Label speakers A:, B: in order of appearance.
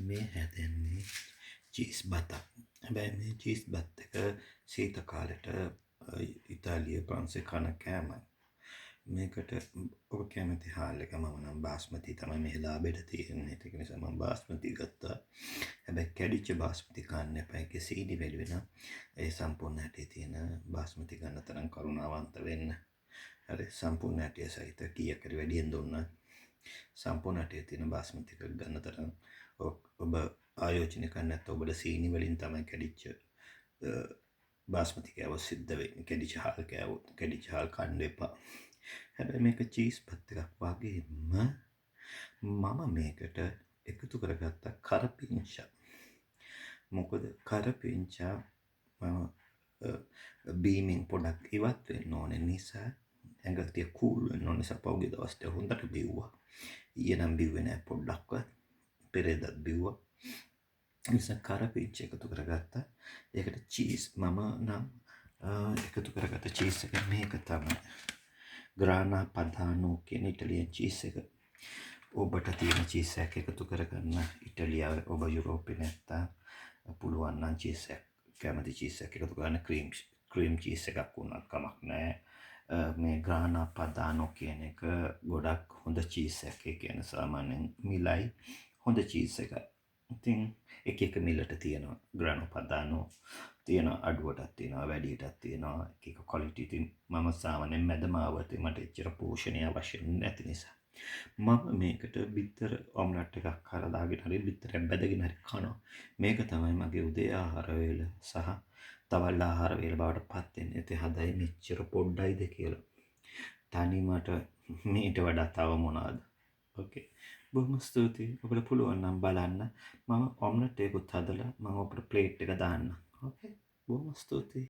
A: මේ හැදෙන්නේ චීස් බතක්. හැබැයි මේ චීස් බත් එක සීත කාලෙට ඉතාලිය ප්‍රංශේ කන කෑමක්. මේකට ඔබ කැමති හාල් එක මම නම් බාස්මති තමයි මේ ලාබෙට තියෙන්නේ. ඒක නිසා මම බාස්මති ගත්තා. හැබැයි කැඩිච්ච බාස්මති කන්න එපා. ඒකේ සීනි වැඩි වෙනවා. ඒ සම්පූර්ණ හැටේ තියෙන බාස්මති ගන්න තරම් කරුණාවන්ත වෙන්න. හරි සම්පූර්ණ හැටේ සහිත කීයක් හරි වැඩියෙන් දුන්නා. සම්පූර්ණ හැටේ තියෙන බාස්මති එකක් ගන්න තරම් ඔබ ආයෝජනය කරන්නේ නැත්නම් ඔබට සීනි වලින් තමයි කැඩිච්ච බාස්මති කෑවොත් සිද්ධ වෙන්නේ. කැඩිච්ච හාල් කෑවොත් කැඩිච්ච හාල් කන්න එපා. හැබැයි මේක චීස් බත් එකක් වගේම මම මේකට එකතු කරගත්ත කරපිංචා. මොකද කරපිංචා මම බීමින් පොඩක් ඉවත් වෙන්න ඕනේ නිසා ඇඟ ටික කූල් වෙන්න ඕනේ නිසා පහුගිය දවස් ටික හොඳට බිව්වා. ඊයේ නම් බිව්වේ නෑ පොඩ්ඩක්වත්. පෙරේදත් බිව්වා. නිසා කරපිංචා එකතු කරගත්තා. ඒකට චීස් මම නම් එකතු කරගත්ත චීස් එක මේක තමයි. ග්‍රානා පදානෝ කියන ඉටලියන් චීස් එක. ඔබට තියෙන චීස් එකක් එකතු කරගන්න ඉටලියාව ඔබ යුරෝපේ නැත්තම් පුළුවන් නම් චීස් එකක් කැමති චීස් එකක් එකතු කරන්න ක්‍රීම් චීස් එකක් වුණත් කමක් නැහැ. මේ ග්‍රානා පදානෝ කියන එක ගොඩක් හොඳ චීස් එකක්. ඒ කියන්නේ සාමාන්‍යයෙන් මිලයි හොඳ චීස් එකක්. ඉතින් එක මිලට තියෙනවා ග්‍රානා පදානෝ තියෙනවා අඩුවටත් තියෙනවා වැඩියටත් තියෙනවා එක ක්වොලිටි. ඉතින් මම සාමාන්‍යයෙන් මැදමාවතේ මට එච්චර පෝෂණය අවශ්‍ය නැති නිසා මම මේකට බිත්තර ඔම්ලට් එකක් කරලා දාගෙන හරි බිත්තරයක් බැදගෙන හරි කනවා. මේක තමයි මගේ උදේ ආහාර වේල සහ තවල් ආහාර වේල බවට පත් වෙන්නේ. ඉතින් හදයි මෙච්චර පොඩ්ඩයිද කියලා. තනියමට මීට වඩා තව මොනවාද? ඕකේ. බොහොම ස්තුතියි. ඔබට පුළුවන් නම් බලන්න. මම ඔම්ලට් එකකුත් හදලා මම ඔබට ප්ලේට් එක දාන්නම්. ඕකේ. බොහොම ස්තුතියි.